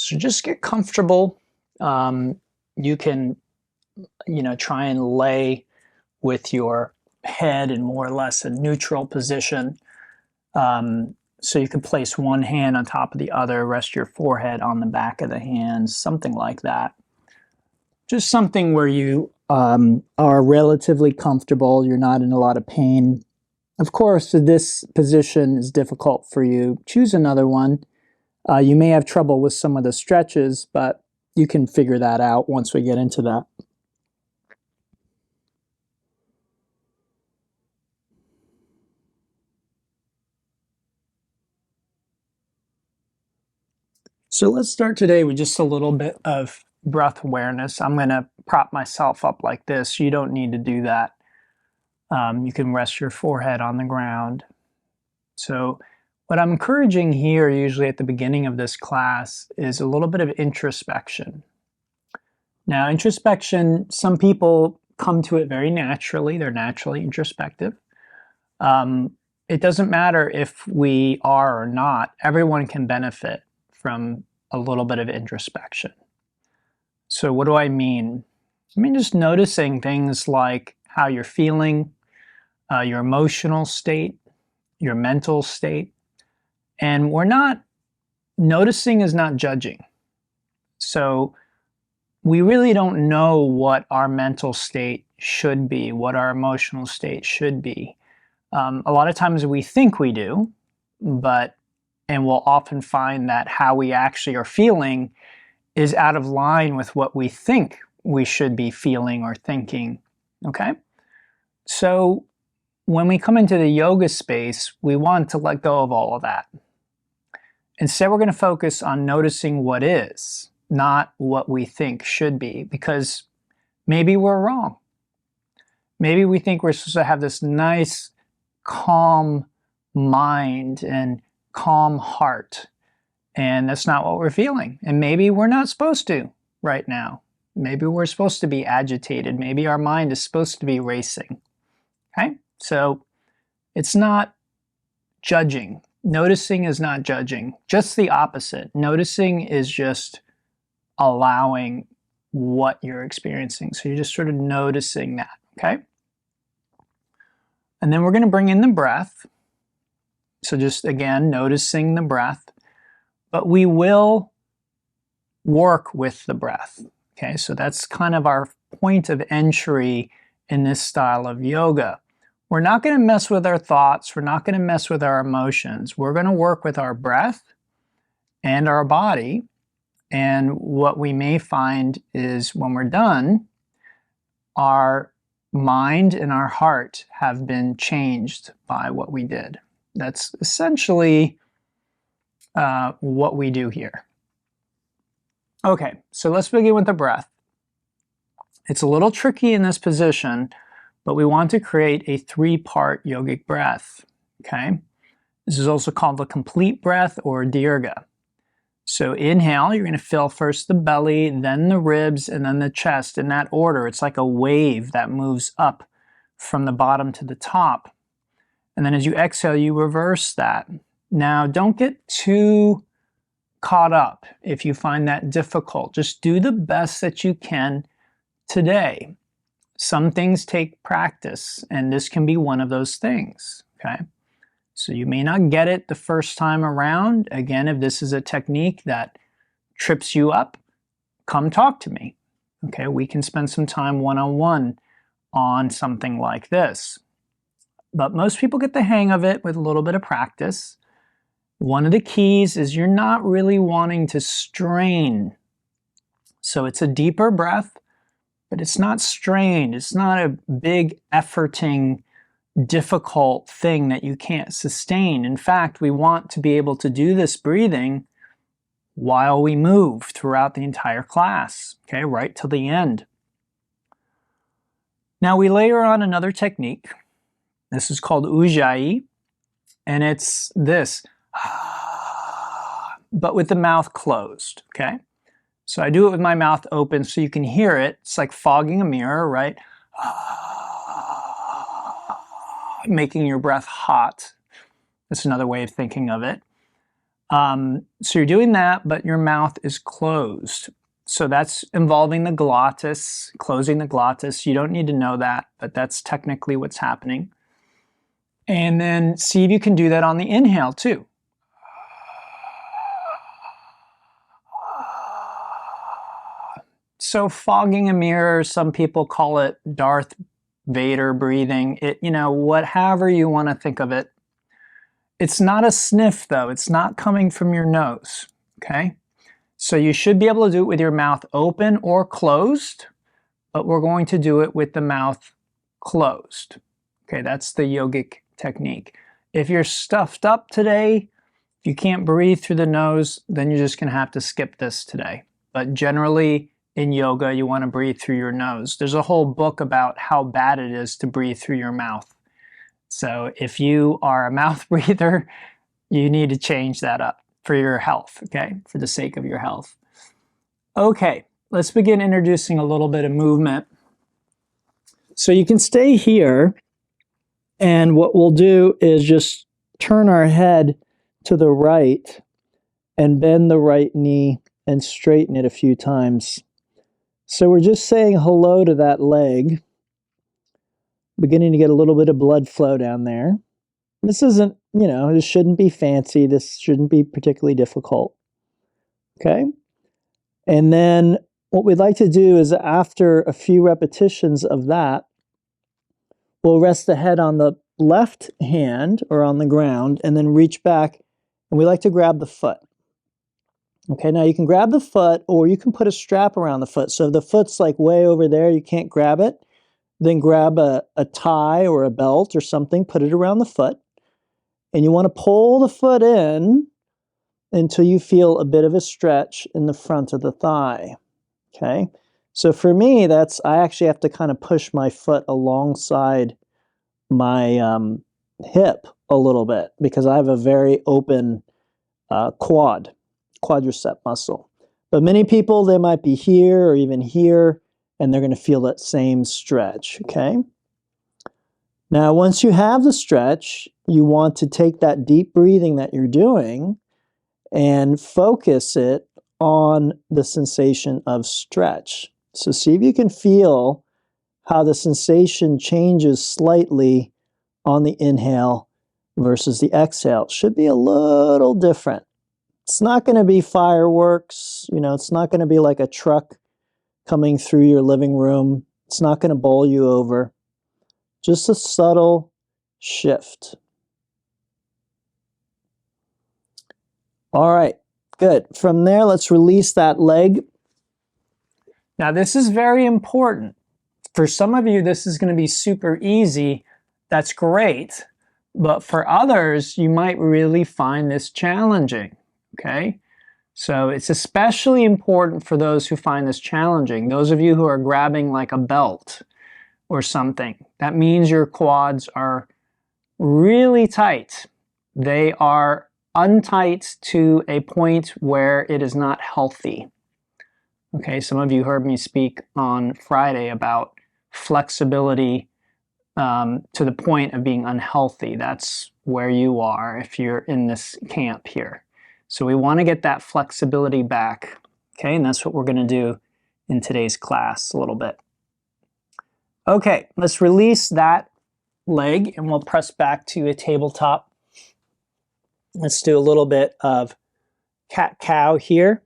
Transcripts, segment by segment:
So just get comfortable. You can, try and lay with your head in more or less a neutral position. So you can place one hand on top of the other, rest your forehead on the back of the hands, something like that. Just something where you are relatively comfortable, you're not in a lot of pain. Of course, if this position is difficult for you, choose another one. You may have trouble with some of the stretches, but you can figure that out once we get into that. So let's start today with just a little bit of breath awareness. I'm going to prop myself up like this. You don't need to do that. You can rest your forehead on the ground. So what I'm encouraging here, usually at the beginning of this class, is a little bit of introspection. Now, introspection, some people come to it very naturally. They're naturally introspective. It doesn't matter if we are or not. Everyone can benefit from a little bit of introspection. So what do I mean? I mean just noticing things like how you're feeling, your emotional state, your mental state. And noticing is not judging. So we really don't know what our mental state should be, what our emotional state should be. A lot of times we think we do, and we'll often find that how we actually are feeling is out of line with what we think we should be feeling or thinking, okay? So when we come into the yoga space, we want to let go of all of that. Instead, we're going to focus on noticing what is, not what we think should be, because maybe we're wrong. Maybe we think we're supposed to have this nice, calm mind and calm heart, and that's not what we're feeling. And maybe we're not supposed to right now. Maybe we're supposed to be agitated. Maybe our mind is supposed to be racing. Okay? So it's not judging. Noticing is not judging. Just the opposite. Noticing is just allowing what you're experiencing. So you're just sort of noticing that, okay? And then we're going to bring in the breath. So just, again, noticing the breath. But we will work with the breath, okay? So that's kind of our point of entry in this style of yoga. We're not going to mess with our thoughts. We're not going to mess with our emotions. We're going to work with our breath and our body. And what we may find is when we're done, our mind and our heart have been changed by what we did. That's essentially what we do here. Okay, so let's begin with the breath. It's a little tricky in this position, but we want to create a 3-part yogic breath, okay? This is also called the complete breath or dirga. So inhale, you're going to fill first the belly, then the ribs, and then the chest in that order. It's like a wave that moves up from the bottom to the top. And then as you exhale, you reverse that. Now, don't get too caught up if you find that difficult. Just do the best that you can today. Some things take practice, and this can be one of those things, okay? So you may not get it the first time around. Again, if this is a technique that trips you up, come talk to me, okay? We can spend some time one-on-one on something like this. But most people get the hang of it with a little bit of practice. One of the keys is you're not really wanting to strain. So it's a deeper breath, but it's not strained. It's not a big efforting, difficult thing that you can't sustain. In fact, we want to be able to do this breathing while we move throughout the entire class, okay, right till the end. Now we layer on another technique. This is called Ujjayi, and it's this, but with the mouth closed, okay? So I do it with my mouth open so you can hear it. It's like fogging a mirror, right? Making your breath hot. That's another way of thinking of it. So you're doing that, but your mouth is closed. So that's involving the glottis, closing the glottis. You don't need to know that, but that's technically what's happening. And then see if you can do that on the inhale too. So fogging a mirror, some people call it Darth Vader breathing. However you want to think of it. It's not a sniff though. It's not coming from your nose, okay? So you should be able to do it with your mouth open or closed, but we're going to do it with the mouth closed. Okay, that's the yogic technique. If you're stuffed up today, if you can't breathe through the nose, then you're just going to have to skip this today. But generally in yoga, you want to breathe through your nose. There's a whole book about how bad it is to breathe through your mouth. So if you are a mouth breather, you need to change that up for your health, okay? For the sake of your health. Okay, let's begin introducing a little bit of movement. So you can stay here, and what we'll do is just turn our head to the right and bend the right knee and straighten it a few times. So we're just saying hello to that leg, beginning to get a little bit of blood flow down there. This isn't, this shouldn't be fancy. This shouldn't be particularly difficult. Okay? And then what we'd like to do is after a few repetitions of that, we'll rest the head on the left hand or on the ground and then reach back, and we like to grab the foot. Okay, now you can grab the foot or you can put a strap around the foot. So if the foot's like way over there, you can't grab it, then grab a tie or a belt or something, put it around the foot. And you want to pull the foot in until you feel a bit of a stretch in the front of the thigh. Okay? So for me, I actually have to kind of push my foot alongside my hip a little bit because I have a very open quadricep muscle. But many people, they might be here or even here, and they're going to feel that same stretch, okay? Now, once you have the stretch, you want to take that deep breathing that you're doing and focus it on the sensation of stretch. So see if you can feel how the sensation changes slightly on the inhale versus the exhale. It should be a little different. It's not going to be fireworks, it's not going to be like a truck coming through your living room. It's not going to bowl you over. Just a subtle shift. All right, good. From there, let's release that leg. Now, this is very important. For some of you, this is going to be super easy. That's great. But for others, you might really find this challenging, okay? So it's especially important for those who find this challenging. Those of you who are grabbing like a belt or something, that means your quads are really tight. They are untight to a point where it is not healthy. Okay, some of you heard me speak on Friday about flexibility to the point of being unhealthy. That's where you are if you're in this camp here. So we want to get that flexibility back, okay? And that's what we're going to do in today's class a little bit. Okay, let's release that leg and we'll press back to a tabletop. Let's do a little bit of cat-cow here.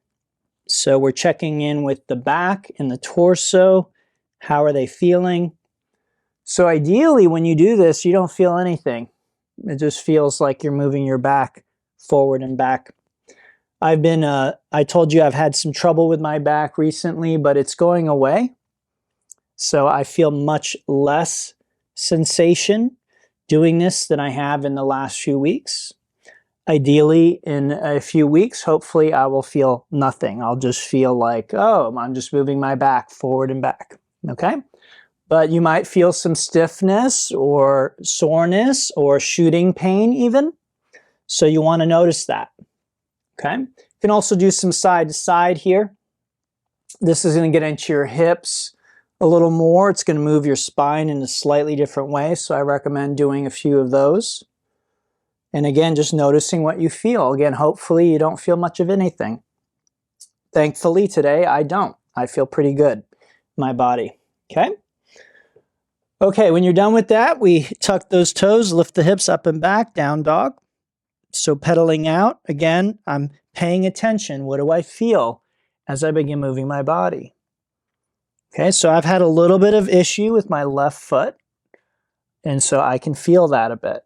So we're checking in with the back and the torso. How are they feeling? So ideally, when you do this, you don't feel anything. It just feels like you're moving your back forward and back. I told you I've had some trouble with my back recently, but it's going away. So I feel much less sensation doing this than I have in the last few weeks. Ideally, in a few weeks, hopefully I will feel nothing. I'll just feel like, oh, I'm just moving my back forward and back, okay? But you might feel some stiffness or soreness or shooting pain even. So you want to notice that, okay? You can also do some side to side here. This is going to get into your hips a little more. It's going to move your spine in a slightly different way, so I recommend doing a few of those. And again, just noticing what you feel. Again, hopefully you don't feel much of anything. Thankfully today, I don't. I feel pretty good, my body, okay? Okay, when you're done with that, we tuck those toes, lift the hips up and back, down dog. So pedaling out, again, I'm paying attention. What do I feel as I begin moving my body? Okay, so I've had a little bit of issue with my left foot, and so I can feel that a bit,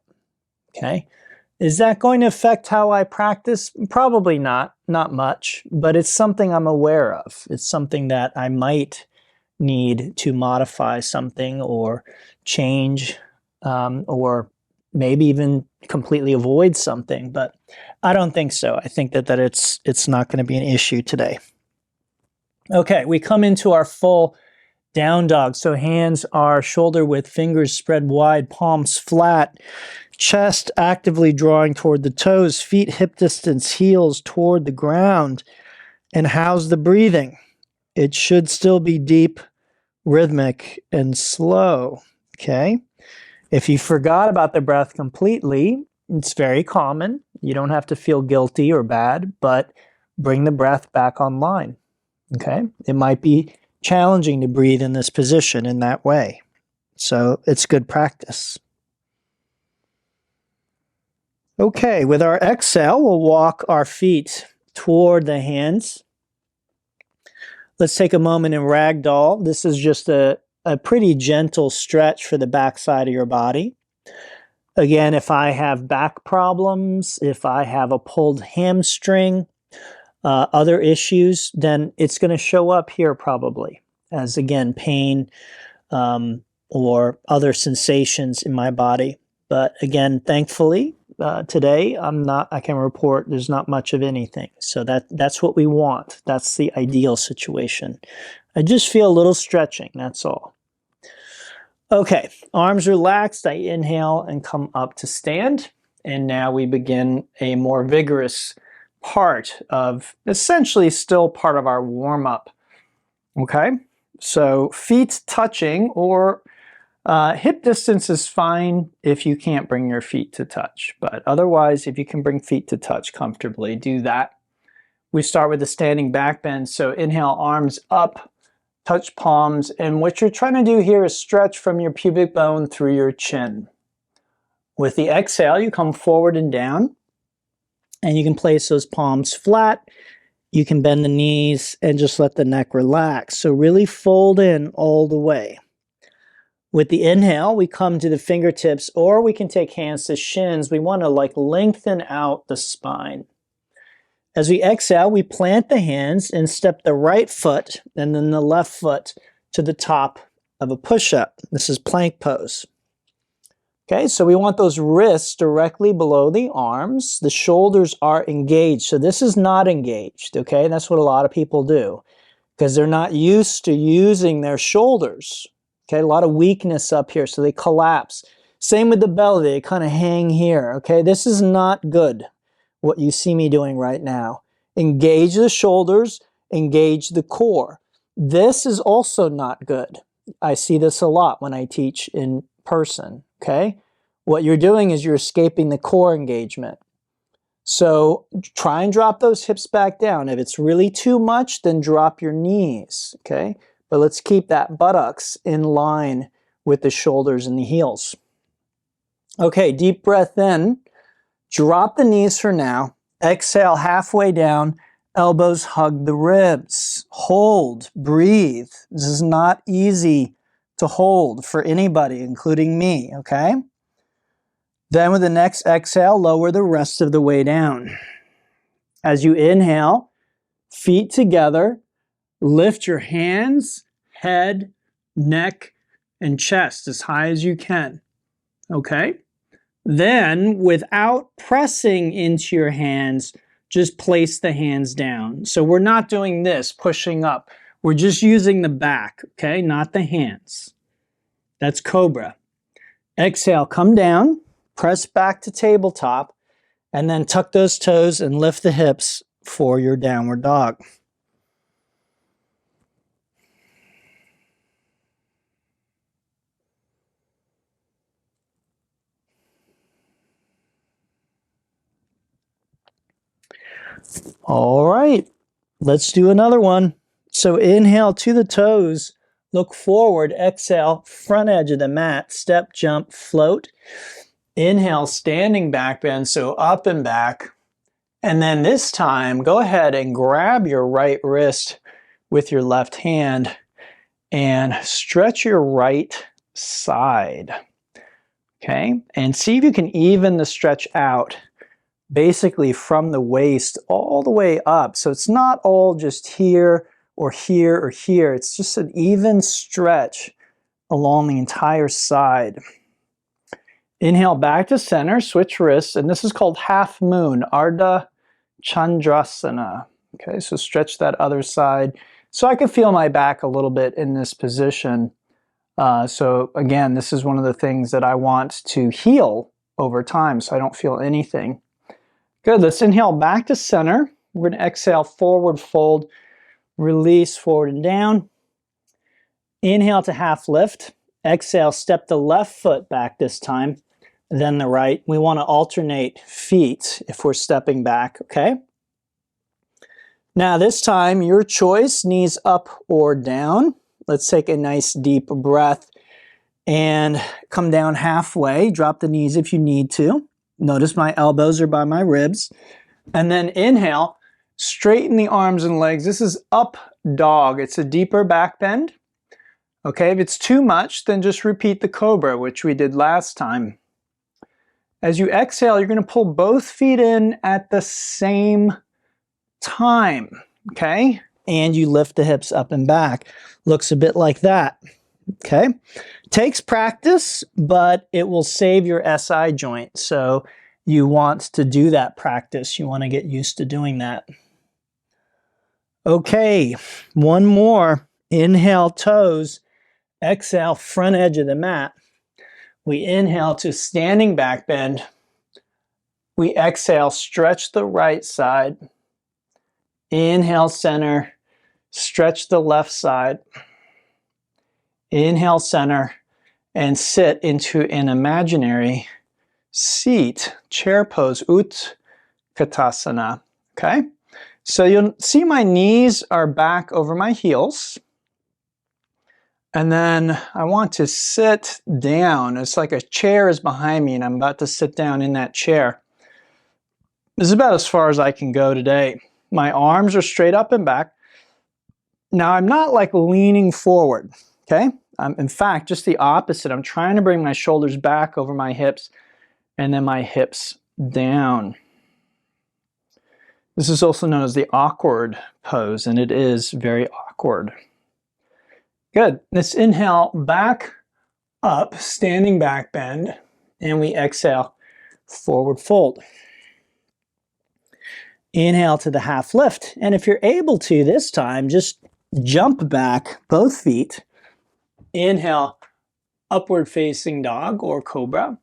okay? Is that going to affect how I practice? Probably not much, but it's something I'm aware of. It's something that I might need to modify something or change, or maybe even completely avoid something, but I don't think so. I think that it's not going to be an issue today. Okay, we come into our full down dog. So hands are shoulder width, fingers spread wide, palms flat, chest actively drawing toward the toes, feet hip distance, heels toward the ground. And how's the breathing? It should still be deep, rhythmic, and slow. Okay? If you forgot about the breath completely, it's very common. You don't have to feel guilty or bad, but bring the breath back online. Okay? It might be challenging to breathe in this position in that way. So it's good practice. Okay, with our exhale, we'll walk our feet toward the hands. Let's take a moment in ragdoll. This is just a pretty gentle stretch for the backside of your body. Again, if I have back problems, if I have a pulled hamstring, other issues, then it's going to show up here probably as, again, pain or other sensations in my body. But again, thankfully, today I can report there's not much of anything. So that's what we want. That's the ideal situation. I just feel a little stretching, that's all. Okay, arms relaxed. I inhale and come up to stand. And now we begin a more vigorous part of, essentially still part of our warm-up. Okay, so feet touching or hip distance is fine if you can't bring your feet to touch, but otherwise, if you can bring feet to touch comfortably, do that. We start with the standing back bend. So inhale, arms up, touch palms, and what you're trying to do here is stretch from your pubic bone through your chin. With the exhale, you come forward and down, and you can place those palms flat. You can bend the knees and just let the neck relax. So really fold in all the way. With the inhale, we come to the fingertips, or we can take hands to shins. We want to lengthen out the spine. As we exhale, we plant the hands and step the right foot and then the left foot to the top of a push-up. This is plank pose. Okay, so we want those wrists directly below the arms. The shoulders are engaged. So this is not engaged, okay? That's what a lot of people do because they're not used to using their shoulders. Okay, a lot of weakness up here, so they collapse. Same with the belly, they kind of hang here, okay? This is not good, what you see me doing right now. Engage the shoulders, engage the core. This is also not good. I see this a lot when I teach in person, okay? What you're doing is you're escaping the core engagement. So try and drop those hips back down. If it's really too much, then drop your knees, okay? But let's keep that buttocks in line with the shoulders and the heels. Okay, deep breath in. Drop the knees for now. Exhale halfway down. Elbows hug the ribs. Hold, breathe. This is not easy to hold for anybody, including me, okay? Then with the next exhale, lower the rest of the way down. As you inhale, feet together, lift your hands, head, neck, and chest as high as you can, okay? Then, without pressing into your hands, just place the hands down. So we're not doing this, pushing up. We're just using the back, okay? Not the hands. That's cobra. Exhale, come down, press back to tabletop, and then tuck those toes and lift the hips for your downward dog. All right, let's do another one. So inhale to the toes, look forward, exhale, front edge of the mat, step, jump, float. Inhale, standing back bend, so up and back. And then this time, go ahead and grab your right wrist with your left hand and stretch your right side. Okay, and see if you can even the stretch out, basically from the waist all the way up. So it's not all just here or here or here. It's just an even stretch along the entire side. Inhale back to center, switch wrists, and this is called half moon, Ardha Chandrasana. Okay, so stretch that other side. So I can feel my back a little bit in this position. So again, this is one of the things that I want to heal over time, so I don't feel anything. Good, let's inhale back to center. We're going to exhale, forward fold, release, forward and down. Inhale to half lift. Exhale, step the left foot back this time, then the right. We want to alternate feet if we're stepping back, okay? Now this time, your choice, knees up or down. Let's take a nice deep breath and come down halfway. Drop the knees if you need to. Notice my elbows are by my ribs. And then inhale, straighten the arms and legs. This is up dog. It's a deeper back bend. Okay, if it's too much, then just repeat the cobra, which we did last time. As you exhale, you're going to pull both feet in at the same time, okay? And you lift the hips up and back. Looks a bit like that, okay? Takes practice, but it will save your SI joint. So you want to do that practice. You want to get used to doing that. Okay, one more. Inhale, toes. Exhale, front edge of the mat. We inhale to standing back bend. We exhale, stretch the right side. Inhale, center. Stretch the left side. Inhale, center. And sit into an imaginary seat, chair pose, Utkatasana. Okay? So you'll see my knees are back over my heels. And then I want to sit down. It's like a chair is behind me and I'm about to sit down in that chair. This is about as far as I can go today. My arms are straight up and back. Now I'm not like leaning forward, okay? In fact, just the opposite. I'm trying to bring my shoulders back over my hips and then my hips down. This is also known as the awkward pose, and it is very awkward. Good. Let's inhale back up, standing back bend, and we exhale, forward fold. Inhale to the half lift, and if you're able to this time, just jump back both feet. Inhale, upward facing dog or cobra.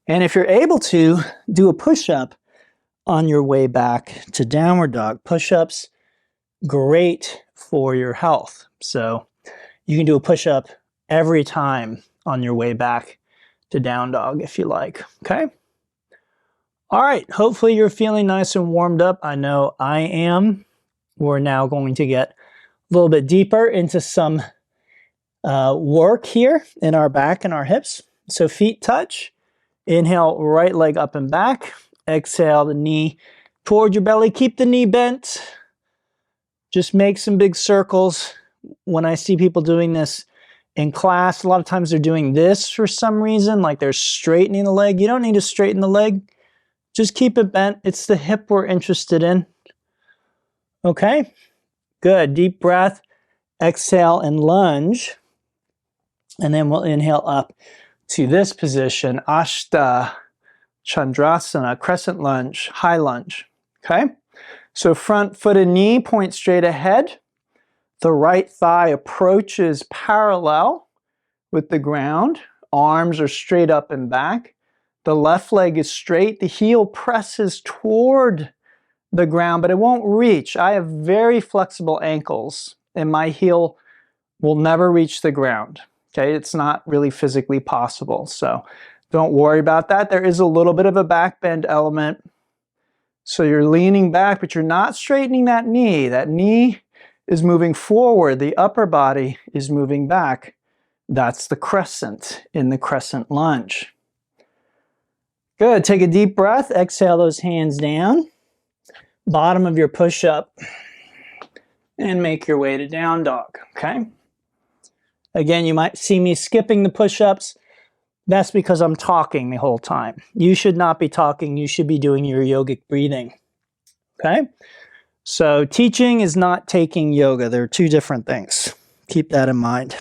And if you're able to, do a push-up on your way back to downward dog. Push-ups, great for your health. So you can do a push-up every time on your way back to down dog if you like, okay? All right, hopefully you're feeling nice and warmed up. I know I am. We're now going to get a little bit deeper into some work here in our back and our hips. So feet touch. Inhale, right leg up and back. Exhale, the knee toward your belly. Keep the knee bent. Just make some big circles. When I see people doing this in class, a lot of times they're doing this for some reason, like they're straightening the leg. You don't need to straighten the leg. Just keep it bent. It's the hip we're interested in. Okay, good. Deep breath. Exhale and lunge. And then we'll inhale up to this position, Ashta Chandrasana, crescent lunge, high lunge. Okay, so front foot and knee point straight ahead. The right thigh approaches parallel with the ground. Arms are straight up and back. The left leg is straight. The heel presses toward the ground, but it won't reach. I have very flexible ankles, and my heel will never reach the ground. Okay, it's not really physically possible, so don't worry about that. There is a little bit of a back bend element. So you're leaning back, but you're not straightening that knee. That knee is moving forward. The upper body is moving back. That's the crescent in the crescent lunge. Good. Take a deep breath. Exhale those hands down. Bottom of your push-up. And make your way to down dog, okay? Again, you might see me skipping the push-ups. That's because I'm talking the whole time. You should not be talking. You should be doing your yogic breathing, okay? So teaching is not taking yoga. They're two different things. Keep that in mind.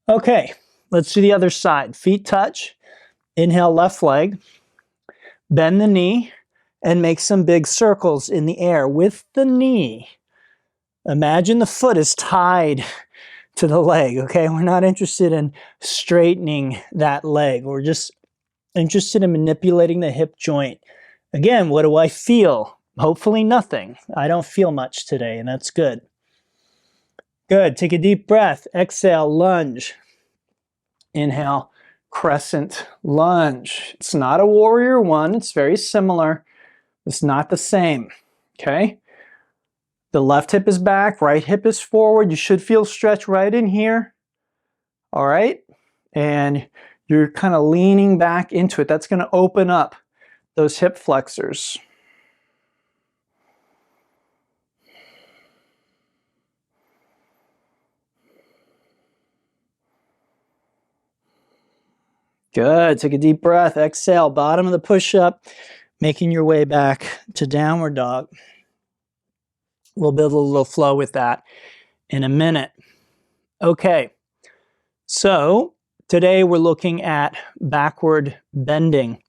Okay, let's do the other side. Feet touch. Inhale, left leg. Bend the knee and make some big circles in the air with the knee. Imagine the foot is tied to the leg, okay? We're not interested in straightening that leg. We're just interested in manipulating the hip joint. Again, what do I feel? Hopefully nothing. I don't feel much today, and that's good. Good. Take a deep breath. Exhale, lunge. Inhale, crescent lunge. It's not a warrior one. It's very similar. It's not the same, okay? The left hip is back, right hip is forward. You should feel stretch right in here. All right? And you're kind of leaning back into it. That's going to open up those hip flexors. Good. Take a deep breath. Exhale. Bottom of the push-up. Making your way back to downward dog. We'll build a little flow with that in a minute. Okay. So today we're looking at backward bending.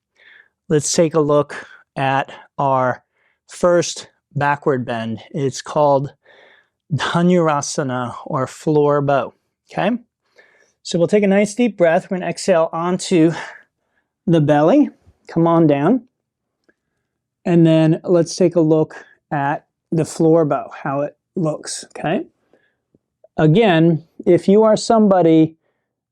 Let's take a look at our first backward bend. It's called Dhanurasana or floor bow. Okay? So we'll take a nice deep breath. We're going to exhale onto the belly. Come on down. And then let's take a look at the floor bow, how it looks. Okay? Again, if you are somebody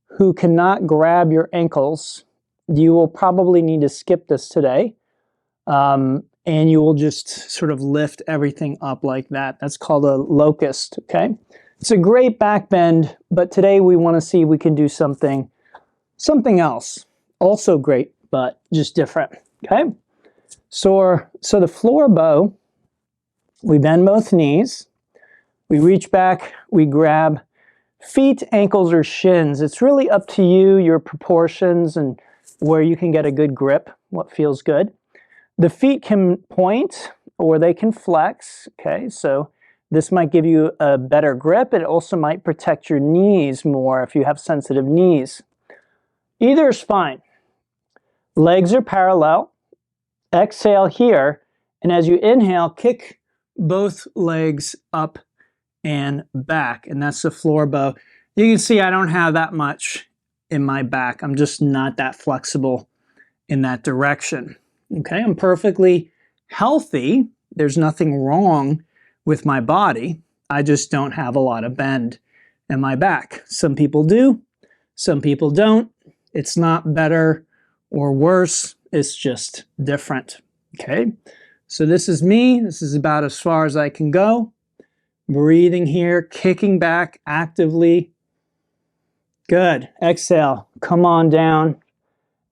who cannot grab your ankles, you will probably need to skip this today. And you will just sort of lift everything up like that. That's called a locust, okay? It's a great back bend, but today we want to see if we can do something else. Also great, but just different, okay? So the floor bow, we bend both knees. We reach back, we grab feet, ankles, or shins. It's really up to you, your proportions, and where you can get a good grip, what feels good. The feet can point or they can flex, okay? So this might give you a better grip. It also might protect your knees more if you have sensitive knees. Either is fine. Legs are parallel. Exhale here, and as you inhale, kick both legs up and back, and that's the floor bow. You can see I don't have that much in my back. I'm just not that flexible in that direction. Okay, I'm perfectly healthy. There's nothing wrong with my body. I just don't have a lot of bend in my back. Some people do, some people don't. It's not better or worse. It's just different. Okay, so this is me. This is about as far as I can go. Breathing here, kicking back actively. Good. Exhale. Come on down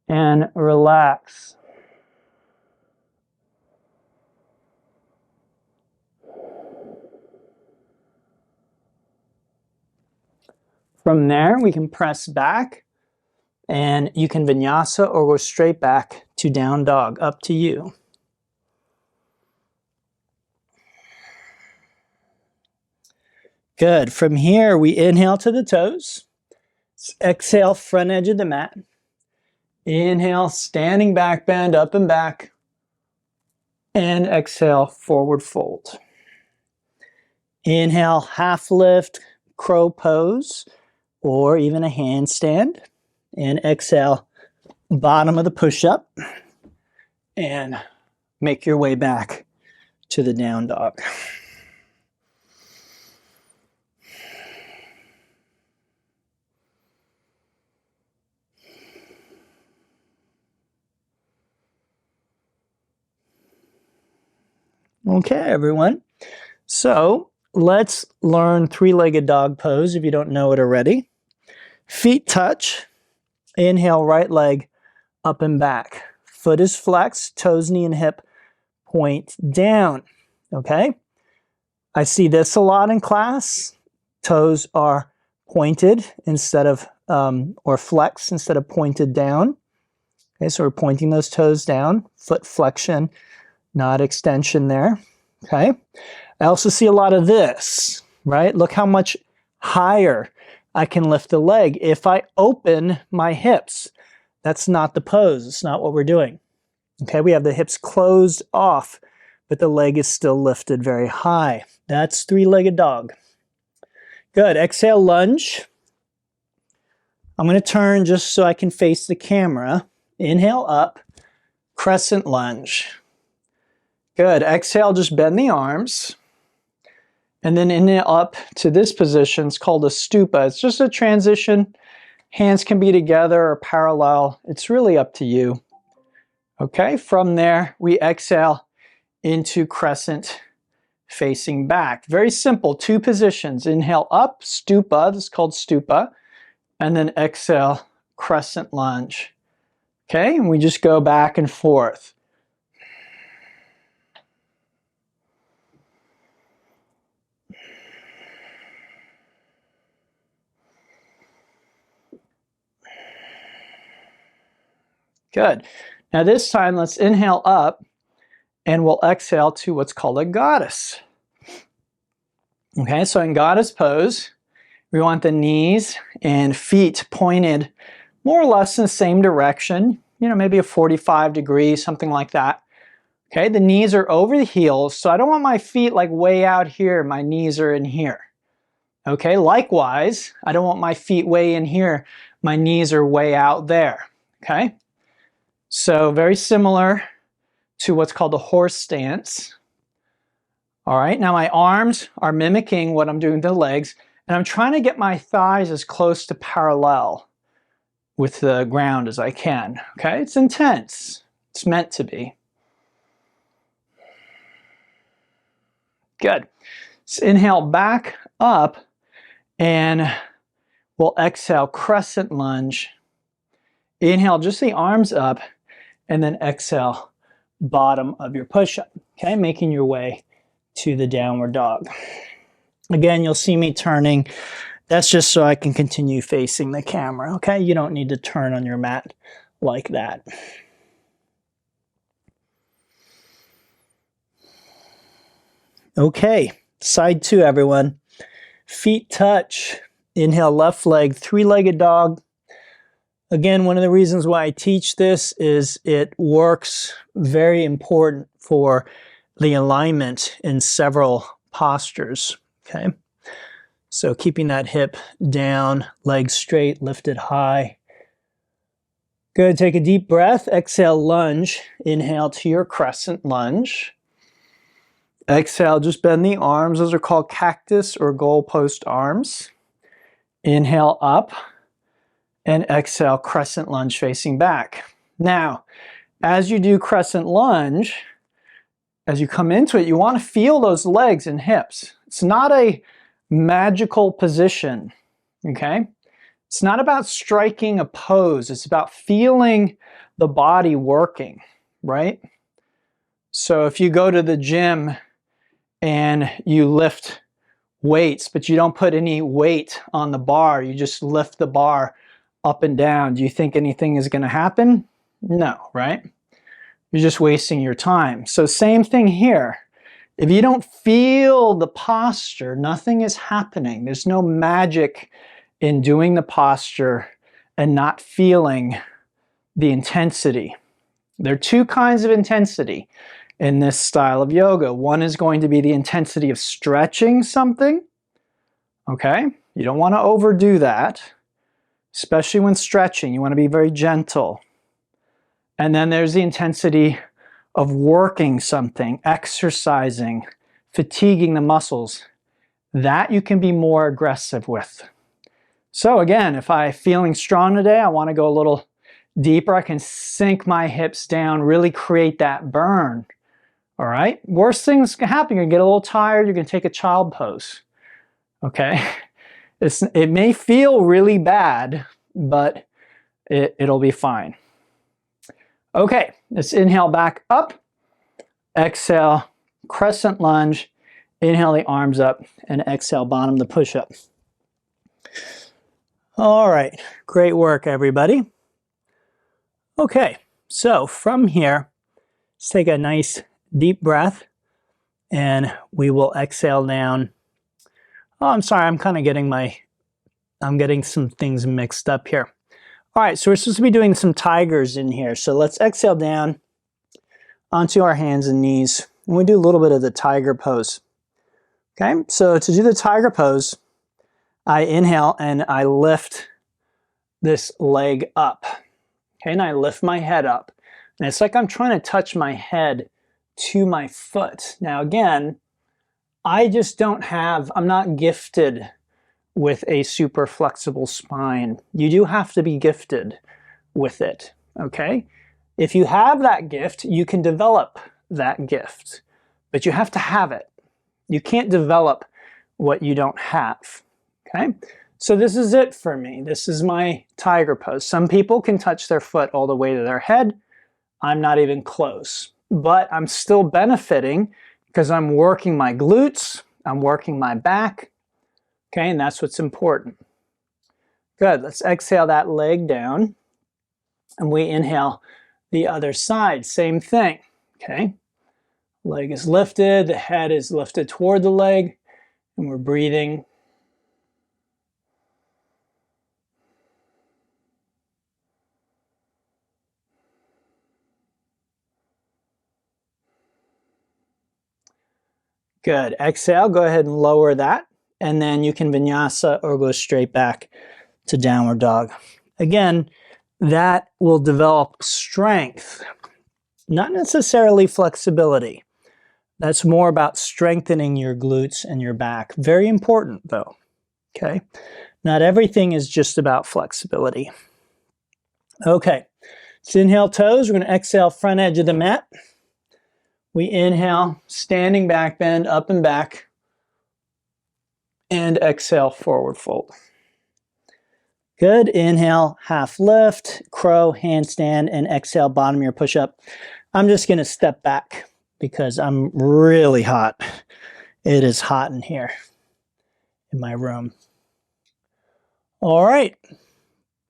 and relax. From there, we can press back, and you can vinyasa or go straight back to down dog. Up to you. Good. From here, we inhale to the toes. Exhale, front edge of the mat. Inhale, standing back bend, up and back. And exhale, forward fold. Inhale, half lift, crow pose, or even a handstand. And exhale, bottom of the push-up. And make your way back to the down dog. Okay, everyone. So let's learn three-legged dog pose if you don't know it already. Feet touch. Inhale, right leg up and back. Foot is flexed, toes, knee, and hip point down. Okay? I see this a lot in class. Toes are pointed instead of, or flexed instead of pointed down. Okay, so we're pointing those toes down. Foot flexion, not extension there. Okay? I also see a lot of this, right? Look how much higher I can lift the leg if I open my hips. That's not the pose. It's not what we're doing. Okay, we have the hips closed off, but the leg is still lifted very high. That's three-legged dog. Good. Exhale, lunge. I'm going to turn just so I can face the camera. Inhale up, crescent lunge. Good. Exhale, just bend the arms. And then inhale up to this position. It's called a stupa. It's just a transition. Hands can be together or parallel. It's really up to you. Okay, from there, we exhale into crescent facing back. Very simple, two positions. Inhale up, stupa, this is called stupa. And then exhale, crescent lunge. Okay, and we just go back and forth. Good. Now this time, let's inhale up and we'll exhale to what's called a goddess. Okay, so in goddess pose, we want the knees and feet pointed more or less in the same direction, you know, maybe a 45 degrees, something like that. Okay, the knees are over the heels, so I don't want my feet like way out here, my knees are in here. Okay, likewise, I don't want my feet way in here, my knees are way out there. Okay, so very similar to what's called a horse stance. All right, now my arms are mimicking what I'm doing to the legs, and I'm trying to get my thighs as close to parallel with the ground as I can. Okay, it's intense. It's meant to be. Good. So inhale back up, and we'll exhale, crescent lunge. Inhale, just the arms up, and then exhale, bottom of your push-up. Okay, making your way to the downward dog. Again, you'll see me turning. That's just so I can continue facing the camera, okay? You don't need to turn on your mat like that. Okay, side two, everyone. Feet touch. Inhale, left leg, three-legged dog. Again, one of the reasons why I teach this is it works very important for the alignment in several postures, okay? So keeping that hip down, legs straight, lifted high. Good, take a deep breath, exhale, lunge. Inhale to your crescent lunge. Exhale, just bend the arms. Those are called cactus or goalpost arms. Inhale up, and exhale, crescent lunge facing back. Now, as you do crescent lunge, as you come into it, you want to feel those legs and hips. It's not a magical position, okay? It's not about striking a pose. It's about feeling the body working, right? So if you go to the gym and you lift weights, but you don't put any weight on the bar, you just lift the bar up and down, do you think anything is going to happen? No, right? You're just wasting your time. So same thing here. If you don't feel the posture, nothing is happening. There's no magic in doing the posture and not feeling the intensity. There are two kinds of intensity in this style of yoga. One is going to be the intensity of stretching something. Okay? You don't want to overdo that, especially when stretching. You want to be very gentle. And then there's the intensity of working something, exercising, fatiguing the muscles. That you can be more aggressive with. So again, if I'm feeling strong today, I want to go a little deeper. I can sink my hips down, really create that burn. All right, worst things can happen. You're gonna get a little tired, you're gonna take a child pose. Okay, it may feel really bad, but it'll be fine. Okay, let's inhale back up, exhale, crescent lunge, inhale the arms up, and exhale bottom the push-up. All right, great work, everybody. Okay, so from here, let's take a nice deep breath, and we will exhale down. Oh, I'm sorry, I'm getting some things mixed up here. All right, so we're supposed to be doing some tigers in here. So let's exhale down onto our hands and knees. And we do a little bit of the tiger pose. Okay, so to do the tiger pose, I inhale and I lift this leg up. Okay, and I lift my head up. And it's like I'm trying to touch my head to my foot. Now again, I'm not gifted with a super flexible spine. You do have to be gifted with it, okay? If you have that gift, you can develop that gift, but you have to have it. You can't develop what you don't have, okay? So this is it for me. This is my tiger pose. Some people can touch their foot all the way to their head. I'm not even close, but I'm still benefiting because I'm working my glutes, I'm working my back, okay, and that's what's important. Good, let's exhale that leg down, and we inhale the other side, same thing, okay? Leg is lifted, the head is lifted toward the leg, and we're breathing. Good, exhale, go ahead and lower that, and then you can vinyasa or go straight back to downward dog. Again, that will develop strength, not necessarily flexibility. That's more about strengthening your glutes and your back. Very important though, okay? Not everything is just about flexibility. Okay, let's inhale toes. We're gonna exhale front edge of the mat. We inhale, standing back bend, up and back, and exhale, forward fold. Good, inhale, half lift, crow, handstand, and exhale, bottom of your push-up. I'm just gonna step back because I'm really hot. It is hot in here in my room. All right,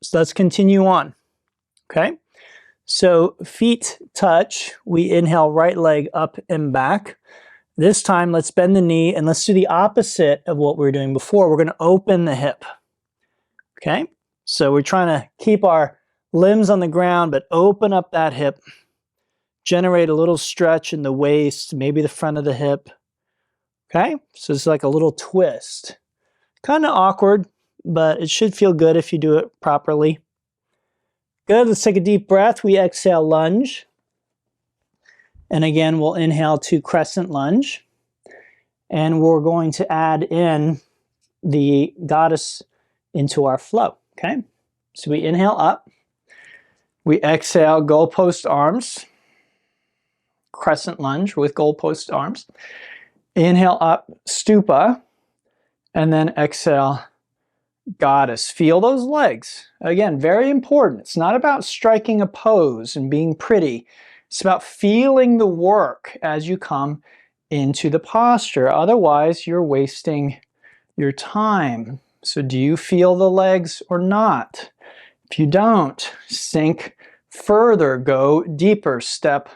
so let's continue on, okay? So feet touch, we inhale right leg up and back. This time, let's bend the knee and let's do the opposite of what we were doing before. We're gonna open the hip, okay? So we're trying to keep our limbs on the ground, but open up that hip. Generate a little stretch in the waist, maybe the front of the hip, okay? So it's like a little twist. Kind of awkward, but it should feel good if you do it properly. Good, let's take a deep breath. We exhale, lunge. And again, we'll inhale to crescent lunge. And we're going to add in the goddess into our flow, okay? So we inhale up. We exhale, goalpost arms. Crescent lunge with goalpost arms. Inhale up, stupa. And then exhale, goddess. Feel those legs. Again, very important. It's not about striking a pose and being pretty. It's about feeling the work as you come into the posture. Otherwise, you're wasting your time. So do you feel the legs or not? If you don't, sink further, go deeper, step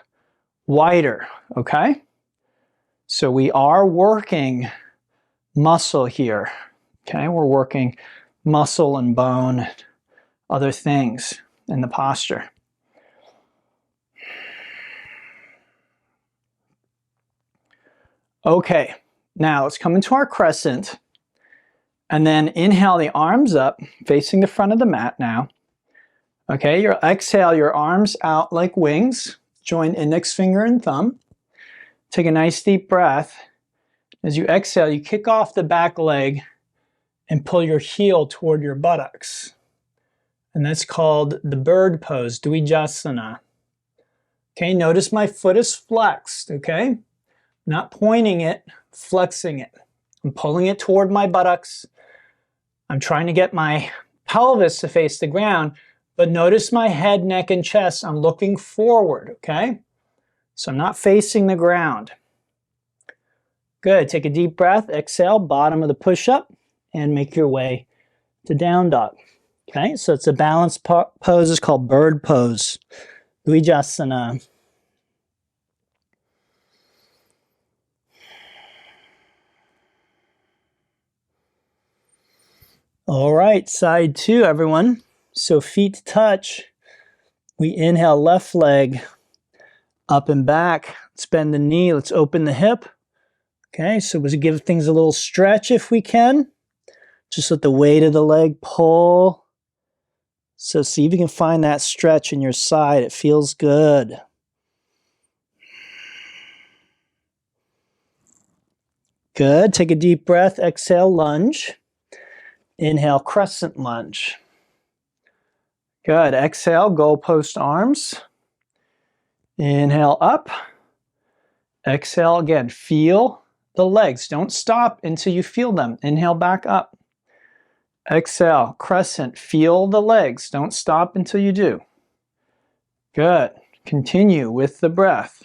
wider, okay? So we are working muscle here, okay? We're working muscle and bone, other things in the posture. Okay, now let's come into our crescent and then inhale the arms up, facing the front of the mat now. Okay, your exhale, your arms out like wings. Join index finger and thumb. Take a nice deep breath. As you exhale, you kick off the back leg and pull your heel toward your buttocks. And that's called the bird pose, Dvijasana. Okay, notice my foot is flexed, okay? Not pointing it, flexing it. I'm pulling it toward my buttocks. I'm trying to get my pelvis to face the ground, but notice my head, neck, and chest. I'm looking forward, okay? So I'm not facing the ground. Good, take a deep breath, exhale, bottom of the push-up, and make your way to down dog. Okay, so it's a balanced pose, it's called bird pose. Vinyasa. All right, side two, everyone. So feet touch. We inhale, left leg up and back. Let's bend the knee. Let's open the hip. Okay, so we'll give things a little stretch if we can. Just let the weight of the leg pull. So see if you can find that stretch in your side. It feels good. Good. Take a deep breath. Exhale, lunge. Inhale, crescent lunge. Good. Exhale, goalpost arms. Inhale, up. Exhale again. Feel the legs. Don't stop until you feel them. Inhale, back up. Exhale, crescent. Feel the legs. Don't stop until you do. Good. Continue with the breath.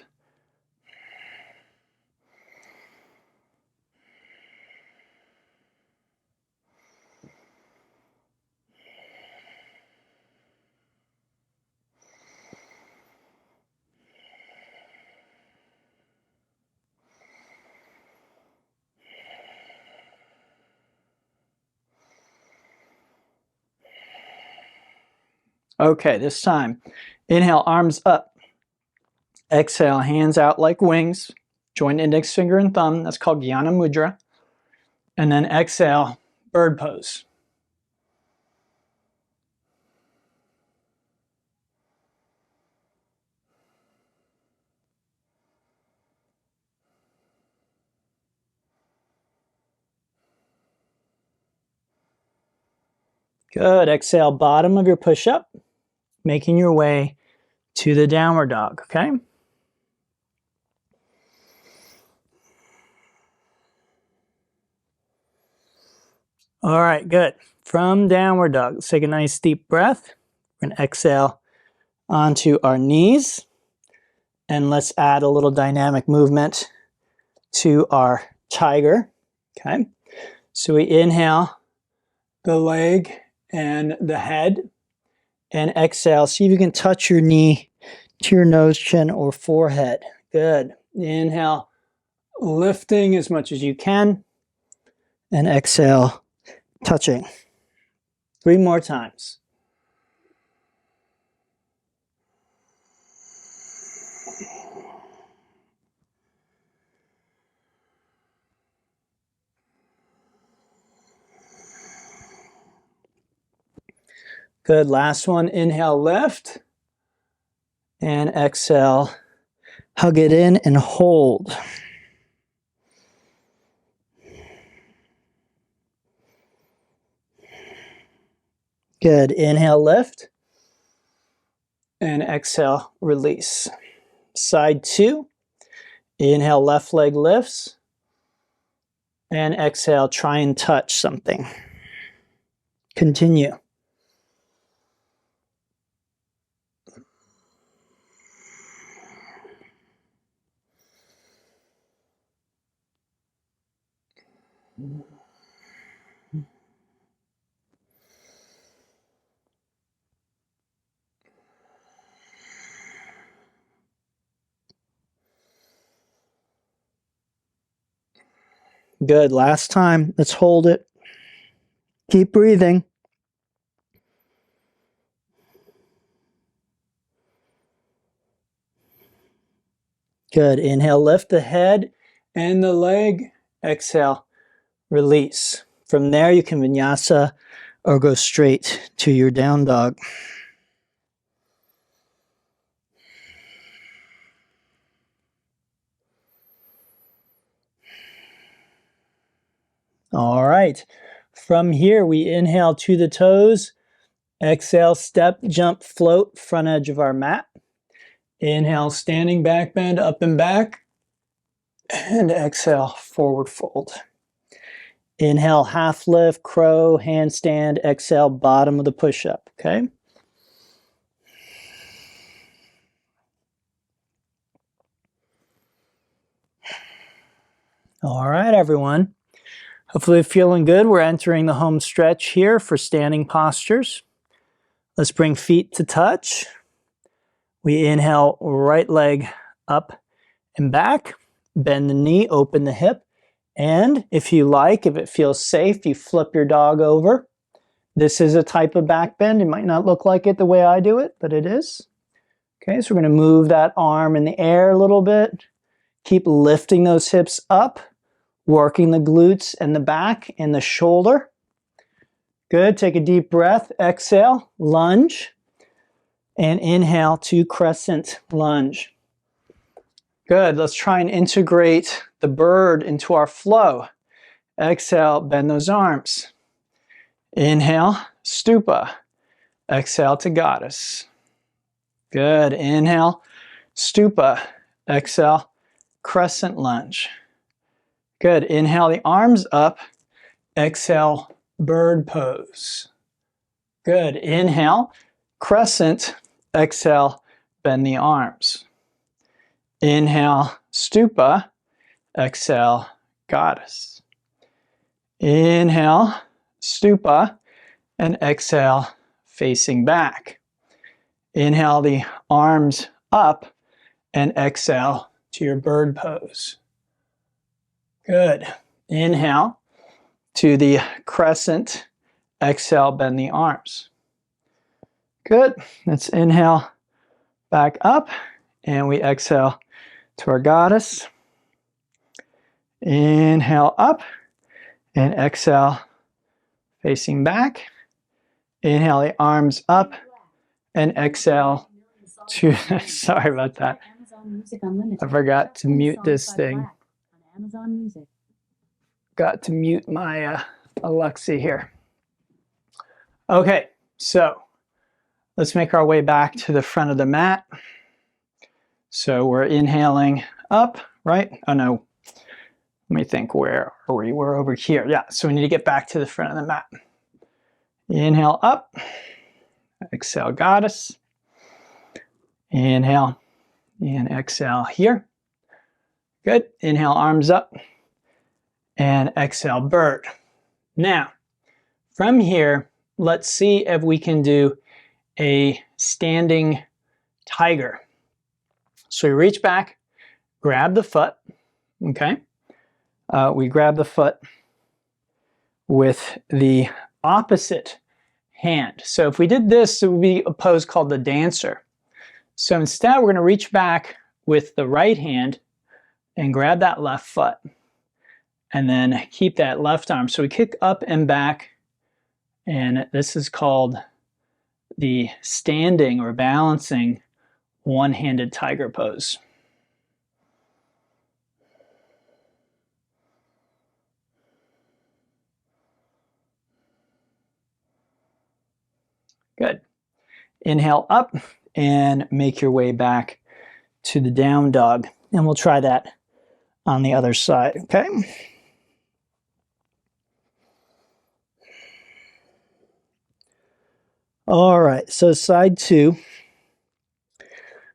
Okay, this time, inhale, arms up. Exhale, hands out like wings. Join index finger and thumb. That's called Jnana Mudra. And then exhale, bird pose. Good. Exhale, bottom of your push-up, making your way to the downward dog, okay? All right, good. From downward dog, let's take a nice deep breath. We're going to exhale onto our knees. And let's add a little dynamic movement to our tiger, okay? So we inhale the leg and the head, and exhale. See if you can touch your knee to your nose, chin, or forehead. Good. Inhale, lifting as much as you can, and exhale, touching. 3 more times. Good. Last one. Inhale, lift. And exhale, hug it in and hold. Good. Inhale, lift. And exhale, release. Side 2. Inhale, left leg lifts. And exhale, try and touch something. Continue. Good. Last time. Let's hold it. Keep breathing. Good. Inhale, lift the head and the leg. Exhale, release. From there, you can vinyasa or go straight to your down dog. All right. From here, we inhale to the toes. Exhale, step, jump, float, front edge of our mat. Inhale, standing back bend, up and back. And exhale, forward fold. Inhale, half lift, crow, handstand. Exhale, bottom of the push-up, okay? All right, everyone. Hopefully feeling good. We're entering the home stretch here for standing postures. Let's bring feet to touch. We inhale, right leg up and back. Bend the knee, open the hip. And if you like, if it feels safe, you flip your dog over. This is a type of back bend. It might not look like it the way I do it, but it is. Okay, so we're going to move that arm in the air a little bit. Keep lifting those hips up, working the glutes and the back and the shoulder. Good. Take a deep breath. Exhale, lunge, and inhale to crescent lunge. Good. Let's try and integrate the bird into our flow. Exhale, bend those arms. Inhale, stupa. Exhale to goddess. Good. Inhale, stupa. Exhale, crescent lunge. Good. Inhale the arms up. Exhale, bird pose. Good. Inhale, crescent. Exhale, bend the arms. Inhale, stupa. Exhale, goddess. Inhale, stupa, and exhale, facing back. Inhale the arms up and exhale to your bird pose. Good. Inhale to the crescent. Exhale, bend the arms. Good. Let's inhale back up and we exhale to our goddess. Inhale up and exhale facing back. Inhale the arms up and exhale to, sorry about that. I forgot to mute this thing. Got to mute my Alexa here. Okay, so let's make our way back to the front of the mat. So we're inhaling up, right? Oh no, let me think, where are we? We're over here. Yeah, so we need to get back to the front of the mat. Inhale up, exhale goddess. Inhale and exhale here. Good. Inhale, arms up and exhale, bird. Now, from here, let's see if we can do a standing tiger. So we reach back, grab the foot, okay? We grab the foot with the opposite hand. So if we did this, it would be a pose called the dancer. So instead, we're going to reach back with the right hand and grab that left foot. And then keep that left arm. So we kick up and back. And this is called the standing or balancing one-handed tiger pose. Good. Inhale up and make your way back to the down dog. And we'll try that on the other side, okay? All right, so side two.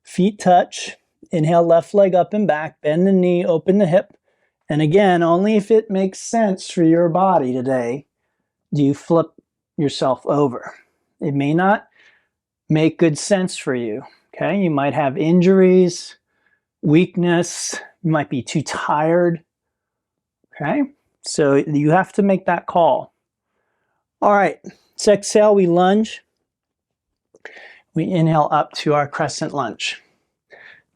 Feet touch. Inhale, left leg up and back. Bend the knee, open the hip. And again, only if it makes sense for your body today do you flip yourself over. It may not make good sense for you, okay? You might have injuries, weakness. You might be too tired, okay? So you have to make that call. All right, let's exhale, we lunge. We inhale up to our crescent lunge.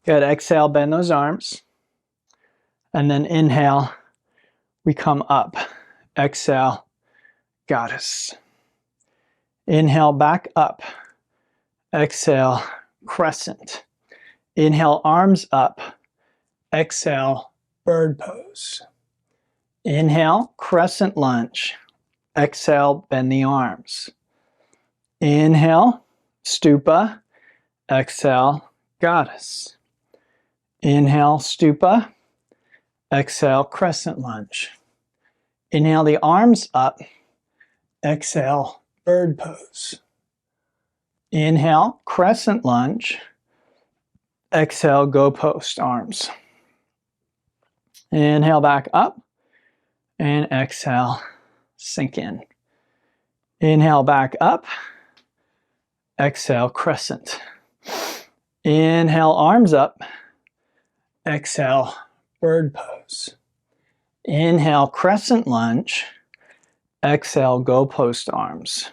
Good, exhale, bend those arms. And then inhale, we come up. Exhale, goddess. Inhale, back up. Exhale, crescent. Inhale, arms up. Exhale, bird pose. Inhale, crescent lunge. Exhale, bend the arms. Inhale, stupa. Exhale, goddess. Inhale, stupa. Exhale, crescent lunge. Inhale the arms up. Exhale, bird pose. Inhale, crescent lunge. Exhale, go post arms. Inhale back up. And exhale, sink in. Inhale back up. Exhale, crescent. Inhale, arms up. Exhale, bird pose. Inhale, crescent lunge. Exhale, go post arms.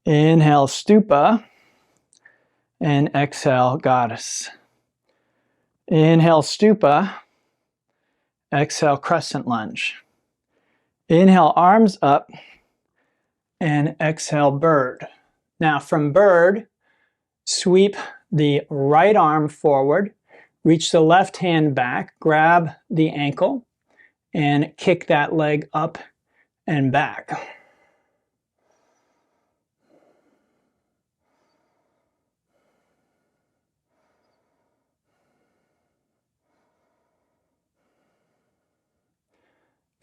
Inhale, stupa. And exhale, goddess. Inhale, stupa. Exhale, crescent lunge. Inhale, arms up. And exhale, bird. Now from bird, sweep the right arm forward, reach the left hand back, grab the ankle, and kick that leg up and back.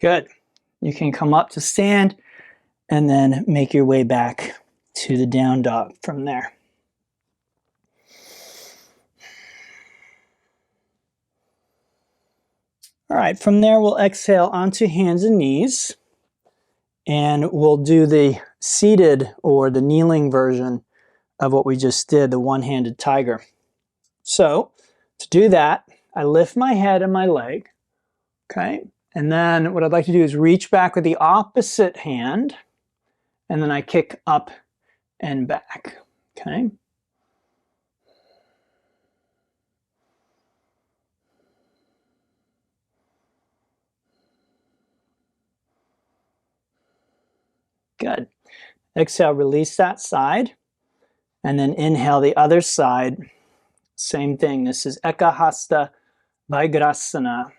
Good. You can come up to stand and then make your way back to the down dog from there. All right, from there we'll exhale onto hands and knees, and we'll do the seated or the kneeling version of what we just did, the one-handed tiger. So to do that, I lift my head and my leg, okay? And then what I'd like to do is reach back with the opposite hand, and then I kick up and back, okay? Good. Exhale, release that side, and then inhale the other side. Same thing. This is Ekahasta Vajrasana.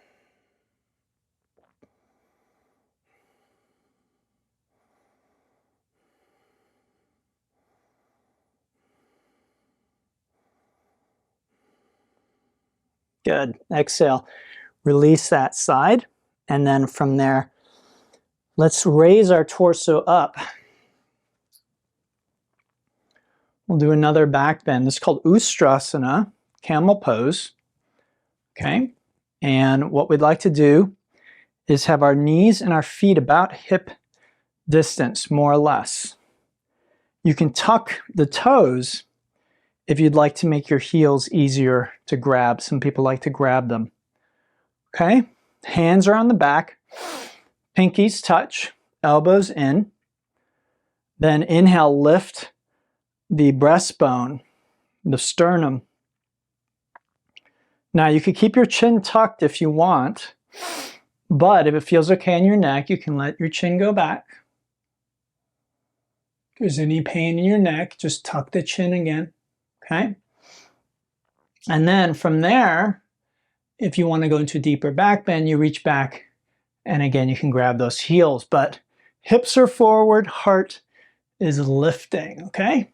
Good. Exhale, release that side, and then from there, let's raise our torso up. We'll do another back bend. This is called Ustrasana, camel pose. Okay, and what we'd like to do is have our knees and our feet about hip distance, more or less. You can tuck the toes if you'd like to make your heels easier to grab. Some people like to grab them. Okay, hands are on the back, pinkies touch, elbows in. Then inhale, lift the breastbone, the sternum. Now you could keep your chin tucked if you want, but if it feels okay in your neck, you can let your chin go back. If there's any pain in your neck, just tuck the chin again. Okay, and then from there, if you want to go into a deeper back bend, you reach back, and again you can grab those heels, but hips are forward, heart is lifting. Okay,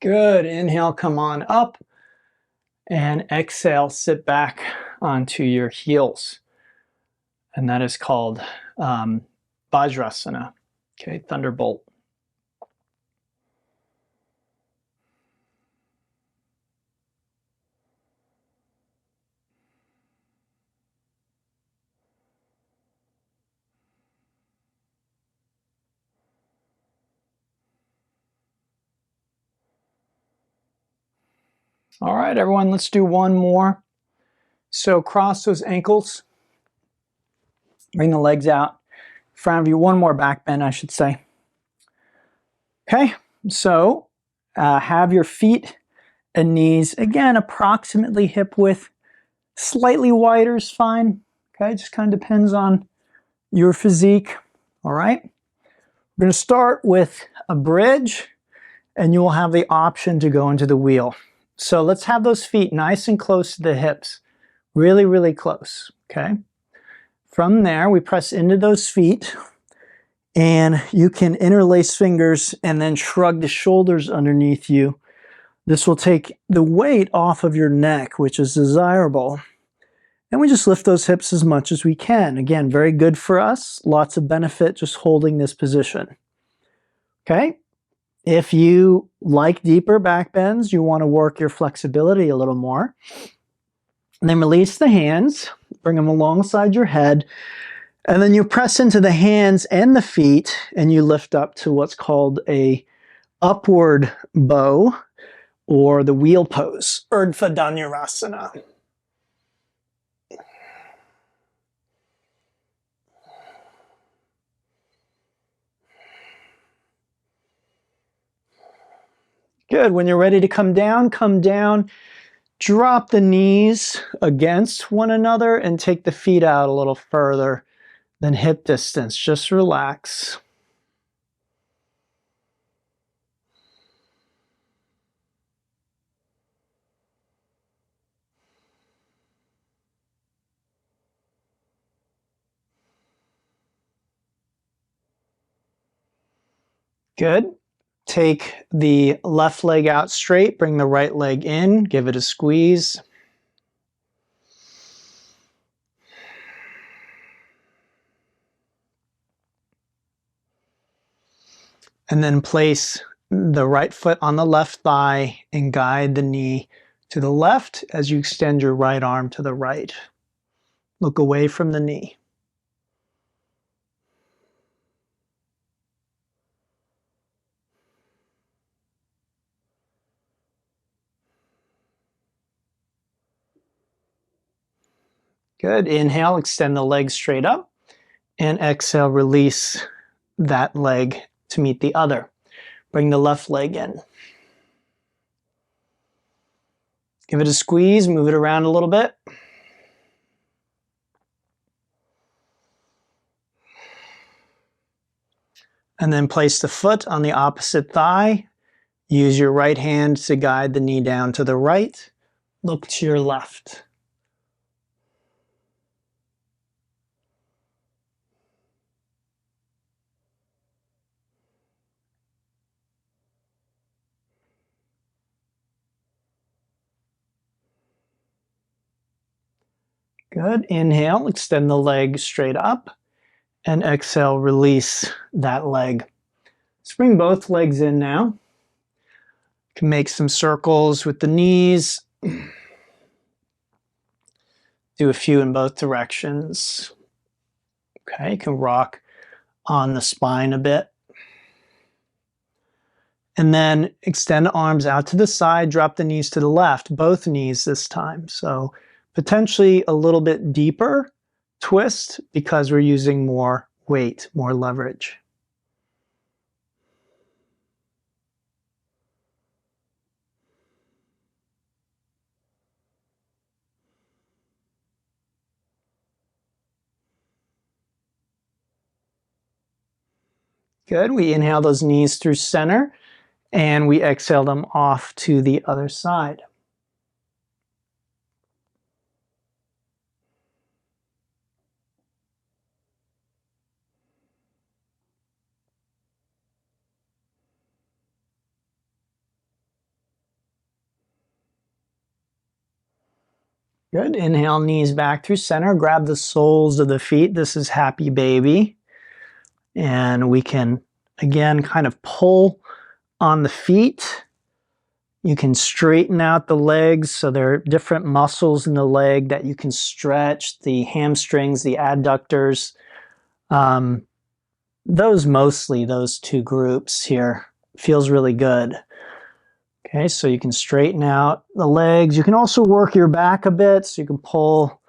good. Inhale, come on up, and exhale, sit back onto your heels. And that is called Vajrasana, okay, thunderbolt. All right, everyone, let's do one more. So cross those ankles. Bring the legs out in front of you. One more back bend, I should say. Okay, so have your feet and knees, again, approximately hip width. Slightly wider is fine. Okay, just kind of depends on your physique. All right, we're going to start with a bridge, and you will have the option to go into the wheel. So let's have those feet nice and close to the hips. Really, really close, okay? From there, we press into those feet, and you can interlace fingers and then shrug the shoulders underneath you. This will take the weight off of your neck, which is desirable. And we just lift those hips as much as we can. Again, very good for us. Lots of benefit just holding this position. Okay? If you like deeper back bends, you want to work your flexibility a little more. And then release the hands, bring them alongside your head, and then you press into the hands and the feet, and you lift up to what's called a upward bow, or the wheel pose, Urdhva Dhanurasana. Good. When you're ready to come down, drop the knees against one another and take the feet out a little further than hip distance. Just relax. Good. Take the left leg out straight, bring the right leg in, give it a squeeze. And then place the right foot on the left thigh and guide the knee to the left as you extend your right arm to the right. Look away from the knee. Good. Inhale, extend the leg straight up, and exhale, release that leg to meet the other. Bring the left leg in. Give it a squeeze, move it around a little bit. And then place the foot on the opposite thigh. Use your right hand to guide the knee down to the right. Look to your left. Good. Inhale, extend the leg straight up, and exhale, release that leg. Let's bring both legs in now. You can make some circles with the knees. Do a few in both directions. Okay, you can rock on the spine a bit. And then extend arms out to the side, drop the knees to the left, both knees this time. So potentially a little bit deeper twist because we're using more weight, more leverage. Good. We inhale those knees through center, and we exhale them off to the other side. Good. Inhale, knees back through center. Grab the soles of the feet. This is happy baby. And we can, again, kind of pull on the feet. You can straighten out the legs. So there are different muscles in the leg that you can stretch. The hamstrings, the adductors. Those two groups here. Feels really good. Okay, so you can straighten out the legs. You can also work your back a bit, so you can pull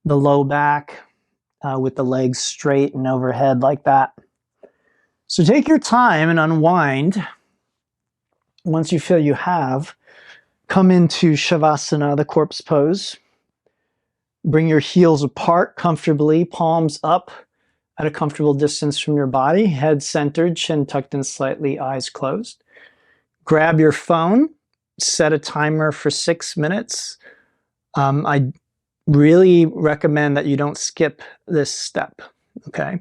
the low back with the legs straight and overhead like that. So take your time and unwind. Once you feel you have, come into Shavasana, the corpse pose. Bring your heels apart comfortably, palms up at a comfortable distance from your body, head centered, chin tucked in slightly, eyes closed. Grab your phone, set a timer for 6 minutes. I really recommend that you don't skip this step, okay?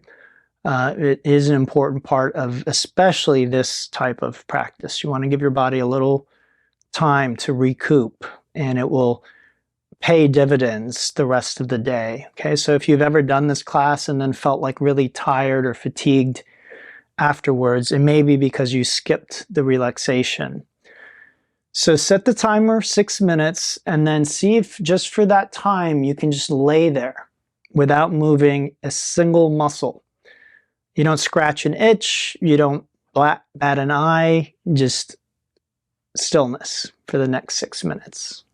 It is an important part of especially this type of practice. You want to give your body a little time to recoup, and it will pay dividends the rest of the day. Okay, so if you've ever done this class and then felt like really tired or fatigued afterwards, it may be because you skipped the relaxation. So set the timer 6 minutes and then see if just for that time you can just lay there without moving a single muscle. You don't scratch an itch, you don't bat an eye, just stillness for the next 6 minutes.